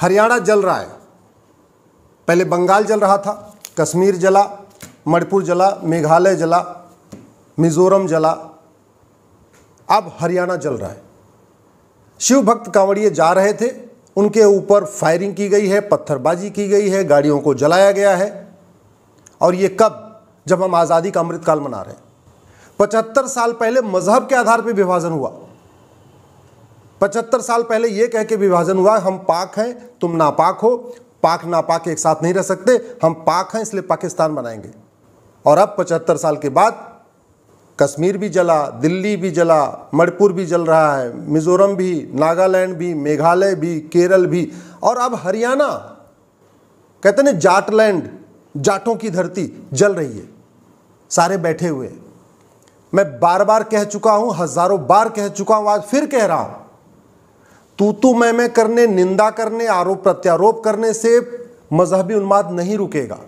हरियाणा जल रहा है। पहले बंगाल जल रहा था, कश्मीर जला, मणिपुर जला, मेघालय जला, मिजोरम जला, अब हरियाणा जल रहा है। शिव भक्त कांवड़िए जा रहे थे, उनके ऊपर फायरिंग की गई है, पत्थरबाजी की गई है, गाड़ियों को जलाया गया है। और ये कब? जब हम आज़ादी का अमृतकाल मना रहे हैं। 75 साल पहले मजहब के आधार पर विभाजन हुआ। 75 साल पहले यह कह के विभाजन हुआ, हम पाक हैं, तुम नापाक हो, पाक नापाक एक साथ नहीं रह सकते, हम पाक हैं इसलिए पाकिस्तान बनाएंगे। और अब 75 साल के बाद कश्मीर भी जला, दिल्ली भी जला, मणिपुर भी जल रहा है, मिजोरम भी, नागालैंड भी, मेघालय भी, केरल भी, और अब हरियाणा, कहते हैं जाटलैंड, जाटों की धरती जल रही है। सारे बैठे हुए हैं। मैं बार बार कह चुका हूं, हजारों बार कह चुका हूं, आज फिर कह रहा हूं, तू मैं करने, निंदा करने, आरोप प्रत्यारोप करने से मजहबी उन्माद नहीं रुकेगा।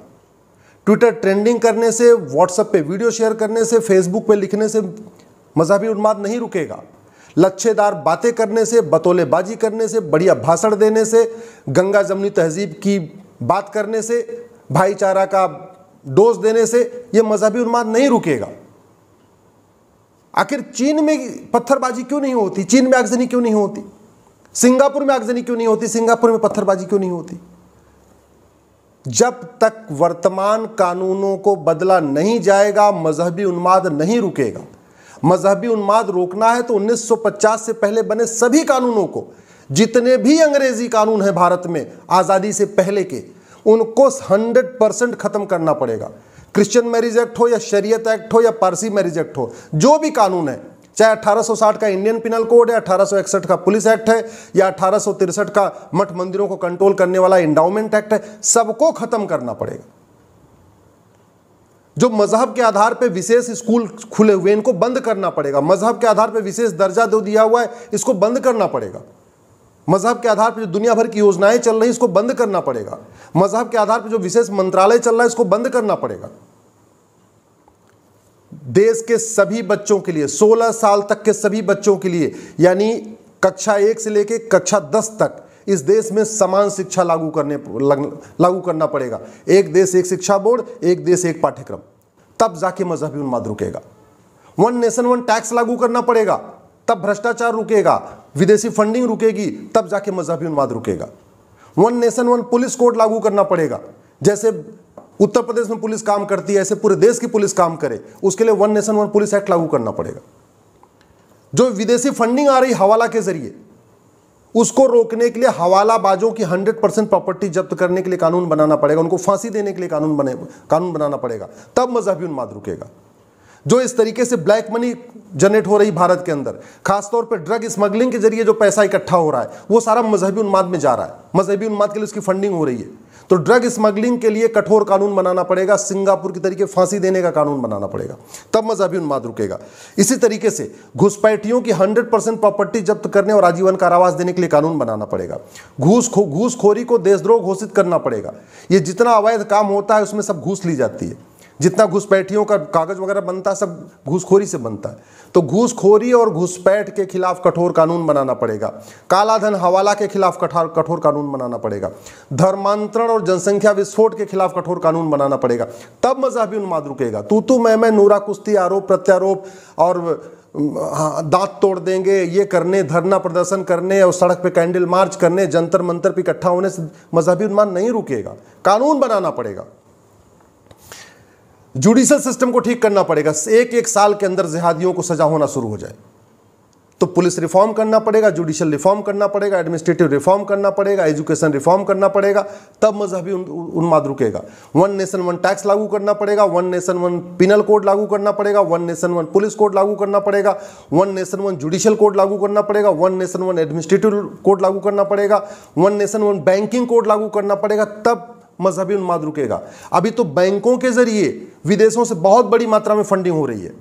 ट्विटर ट्रेंडिंग करने से, व्हाट्सएप पे वीडियो शेयर करने से, फेसबुक पे लिखने से मजहबी उन्माद नहीं रुकेगा। लच्छेदार बातें करने से, बतौलेबाजी करने से, बढ़िया भाषण देने से, गंगा जमुनी तहजीब की बात करने से, भाईचारा का डोज देने से यह मजहबी उन्माद नहीं रुकेगा। आखिर चीन में पत्थरबाजी क्यों नहीं होती? चीन में आगजनी क्यों नहीं होती? सिंगापुर में आगजनी क्यों नहीं होती? सिंगापुर में पत्थरबाजी क्यों नहीं होती? जब तक वर्तमान कानूनों को बदला नहीं जाएगा, मजहबी उन्माद नहीं रुकेगा। मजहबी उन्माद रोकना है तो 1950 से पहले बने सभी कानूनों को, जितने भी अंग्रेजी कानून हैं भारत में आजादी से पहले के, उनको 100% खत्म करना पड़ेगा। क्रिश्चियन मैरिज एक्ट हो या शरीयत एक्ट हो या पारसी मैरिज एक्ट हो, जो भी कानून है, चाहे 1860 का इंडियन पिनल कोड है, 1861 का पुलिस एक्ट है, या 1863 का मठ मंदिरों को कंट्रोल करने वाला इंडाउमेंट एक्ट है, सबको खत्म करना पड़ेगा। जो मजहब के आधार पर विशेष स्कूल खुले हुए, इनको बंद करना पड़ेगा। मजहब के आधार पर विशेष दर्जा दो दिया हुआ है, इसको बंद करना पड़ेगा। मजहब के आधार पर जो दुनिया भर की योजनाएं चल रही, इसको बंद करना पड़ेगा। मजहब के आधार पर जो विशेष मंत्रालय चल रहा है, इसको बंद करना पड़ेगा। देश के सभी बच्चों के लिए, 16 साल तक के सभी बच्चों के लिए, यानी कक्षा 1 से लेकर कक्षा 10 तक इस देश में समान शिक्षा लागू करना पड़ेगा। एक देश एक शिक्षा बोर्ड, एक देश एक पाठ्यक्रम, तब जाके मजहबी उन्माद रुकेगा। 1 नेशन 1 टैक्स लागू करना पड़ेगा, तब भ्रष्टाचार रुकेगा, विदेशी फंडिंग रुकेगी, तब जाके मजहबी उन्माद रुकेगा। 1 नेशन 1 पुलिस कोड लागू करना पड़ेगा। जैसे उत्तर प्रदेश में पुलिस काम करती है, ऐसे पूरे देश की पुलिस काम करे, उसके लिए 1 नेशन 1 पुलिस एक्ट लागू करना पड़ेगा। जो विदेशी फंडिंग आ रही हवाला के जरिए, उसको रोकने के लिए हवालाबाजों की 100% प्रॉपर्टी जब्त करने के लिए कानून बनाना पड़ेगा, उनको फांसी देने के लिए कानून बनाना पड़ेगा, तब मजहबी उन्माद रुकेगा। जो इस तरीके से ब्लैक मनी जनरेट हो रही भारत के अंदर, खासतौर पर ड्रग स्मगलिंग के जरिए जो पैसा इकट्ठा हो रहा है, वो सारा मजहबी उन्माद में जा रहा है। मजहबी उन्माद के लिए उसकी फंडिंग हो रही है। तो ड्रग स्मगलिंग के लिए कठोर कानून बनाना पड़ेगा, सिंगापुर की तरीके फांसी देने का कानून बनाना पड़ेगा, तब मजहबी उन्माद रुकेगा। इसी तरीके से घुसपैठियों की 100% प्रॉपर्टी जब्त करने और आजीवन कारावास देने के लिए कानून बनाना पड़ेगा। घूसखोरी को देशद्रोह घोषित करना पड़ेगा। ये जितना अवैध काम होता है उसमें सब घूस ली जाती है। जितना घुसपैठियों का कागज वगैरह बनता है, सब घूसखोरी से बनता है। तो घूसखोरी और घुसपैठ के खिलाफ कठोर कानून बनाना पड़ेगा। काला धन हवाला के खिलाफ कठोर कानून बनाना पड़ेगा। धर्मांतरण और जनसंख्या विस्फोट के खिलाफ कठोर कानून बनाना पड़ेगा, तब मजहबी उन्माद रुकेगा। तू मैं नूरा कुश्ती, आरोप प्रत्यारोप और दांत तोड़ देंगे, ये करने, धरना प्रदर्शन करने और सड़क पे कैंडल मार्च करने, जंतर मंतर पे इकट्ठा होने से मजहबी उन्माद नहीं रुकेगा। कानून बनाना पड़ेगा। जुडिशल सिस्टम को ठीक करना पड़ेगा। एक साल के अंदर जिहादियों को सजा होना शुरू हो जाए। तो पुलिस रिफॉर्म करना पड़ेगा, जुडिशल रिफॉर्म करना पड़ेगा, एडमिनिस्ट्रेटिव रिफॉर्म करना पड़ेगा, एजुकेशन रिफॉर्म करना पड़ेगा, तब मजहबी उन्माद रुकेगा। 1 नेशन 1 टैक्स लागू करना पड़ेगा, 1 नेशन 1 पिनल कोड लागू करना पड़ेगा, 1 नेशन 1 पुलिस कोड लागू करना पड़ेगा, 1 नेशन 1 जुडिशल कोड लागू करना पड़ेगा, 1 नेशन 1 एडमिनिस्ट्रेटिव कोड लागू करना पड़ेगा, 1 नेशन 1 बैंकिंग कोड लागू करना पड़ेगा, तब मजहबी उन्माद रुकेगा। अभी तो बैंकों के जरिए विदेशों से बहुत बड़ी मात्रा में फंडिंग हो रही है।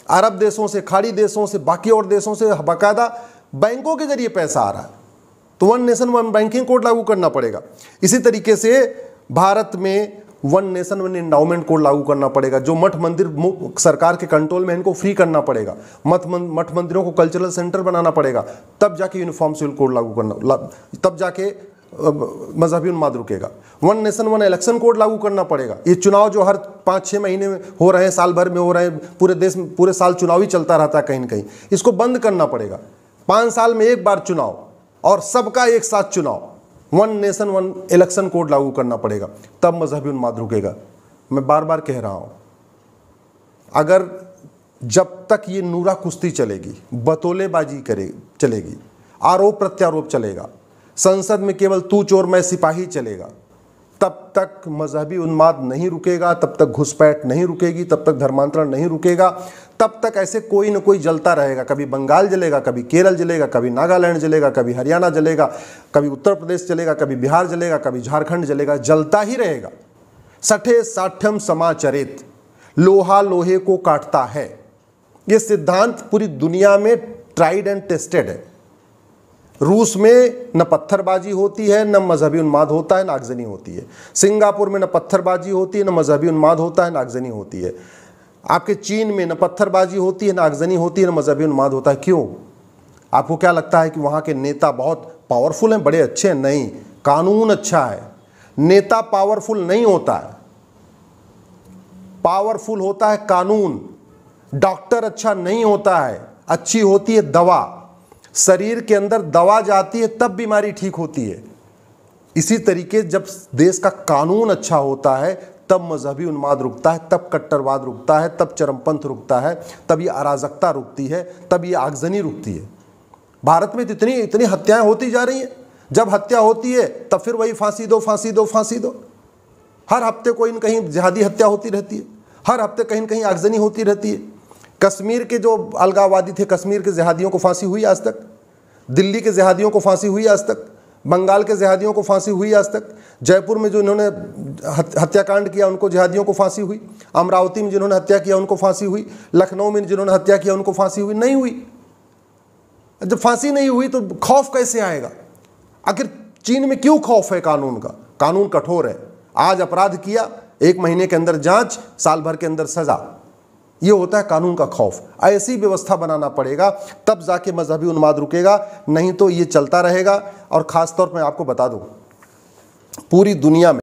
अरब देशों से, खाड़ी देशों से, बाकी और देशों से बाकायदा बैंकों के जरिए पैसा आ रहा है। तो 1 नेशन 1 बैंकिंग कोड लागू करना पड़ेगा। इसी तरीके से भारत में 1 नेशन 1 एंडाउमेंट कोड लागू करना पड़ेगा। जो मठ मंदिर सरकार के कंट्रोल में, इनको फ्री करना पड़ेगा। मठ मंदिरों को कल्चरल सेंटर बनाना पड़ेगा, तब जाके यूनिफॉर्म सिविल कोड लागू करना, तब जाके मजहबी उन्माद रुकेगा। One nation one election code लागू करना पड़ेगा। ये चुनाव जो हर 5-6 महीने में हो रहे हैं, साल भर में हो रहे हैं, पूरे देश में पूरे साल चुनाव ही चलता रहता है कहीं ना कहीं, इसको बंद करना पड़ेगा। 5 साल में एक बार चुनाव और सबका एक साथ चुनाव, one nation one election code लागू करना पड़ेगा, तब मजहबी उन्माद रुकेगा। मैं बार बार कह रहा हूं, अगर जब तक ये नूरा कुश्ती चलेगी, बतौलेबाजी चलेगी, आरोप प्रत्यारोप चलेगा, संसद में केवल तू चोर मैं सिपाही चलेगा, तब तक मजहबी उन्माद नहीं रुकेगा, तब तक घुसपैठ नहीं रुकेगी, तब तक धर्मांतरण नहीं रुकेगा, तब तक ऐसे कोई न कोई जलता रहेगा। कभी बंगाल जलेगा, कभी केरल जलेगा, कभी नागालैंड जलेगा, कभी हरियाणा जलेगा, कभी उत्तर प्रदेश जलेगा, कभी बिहार जलेगा, कभी झारखंड जलेगा, जलता ही रहेगा। सठे साठ्यम समाचरित, लोहा लोहे को काटता है। यह सिद्धांत पूरी दुनिया में ट्राइड एंड टेस्टेड है। रूस में न पत्थरबाजी होती है, न मजहबी उन्माद होता है, न आगजनी होती है। सिंगापुर में न पत्थरबाजी होती है, न मजहबी उन्माद होता है, न आगजनी होती है। आपके चीन में न पत्थरबाजी होती है, न आगजनी होती है, न मजहबी उन्माद होता है। क्यों? आपको क्या लगता है कि वहाँ के नेता बहुत पावरफुल हैं, बड़े अच्छे हैं? नहीं, कानून अच्छा है। नेता पावरफुल नहीं होता है, पावरफुल होता है कानून। डॉक्टर अच्छा नहीं होता है, अच्छी होती है दवा। शरीर के अंदर दवा जाती है तब बीमारी ठीक होती है। इसी तरीके जब देश का कानून अच्छा होता है तब मजहबी उन्माद रुकता है, तब कट्टरवाद रुकता है, तब चरमपंथ रुकता है, तब ये अराजकता रुकती है, तब ये आगजनी रुकती है। भारत में तो इतनी हत्याएं होती जा रही हैं। जब हत्या होती है तब फिर वही फांसी दो, फांसी दो, फांसी दो। हर हफ्ते कोई न कहीं जिहादी हत्या होती रहती है, हर हफ्ते कहीं न कहीं आगजनी होती रहती है। कश्मीर के जो अलगाववादी थे, कश्मीर के जिहादियों को फांसी हुई आज तक, दिल्ली के जिहादियों को फांसी हुई आज तक, बंगाल के जिहादियों को फांसी हुई आज तक, जयपुर में जो इन्होंने हत्याकांड किया उनको जिहादियों को फांसी हुई, अमरावती में जिन्होंने हत्या किया उनको फांसी हुई, लखनऊ में जिन्होंने हत्या किया उनको फांसी हुई? नहीं हुई। जब फांसी नहीं हुई तो खौफ कैसे आएगा? आखिर चीन में क्यों खौफ है कानून का? कानून कठोर है। आज अपराध किया, 1 महीने के अंदर जांच, साल भर के अंदर सजा। ये होता है कानून का खौफ। ऐसी व्यवस्था बनाना पड़ेगा, तब जाके मजहबी उन्माद रुकेगा, नहीं तो ये चलता रहेगा। और खास तौर पर मैं आपको बता दूं, पूरी दुनिया में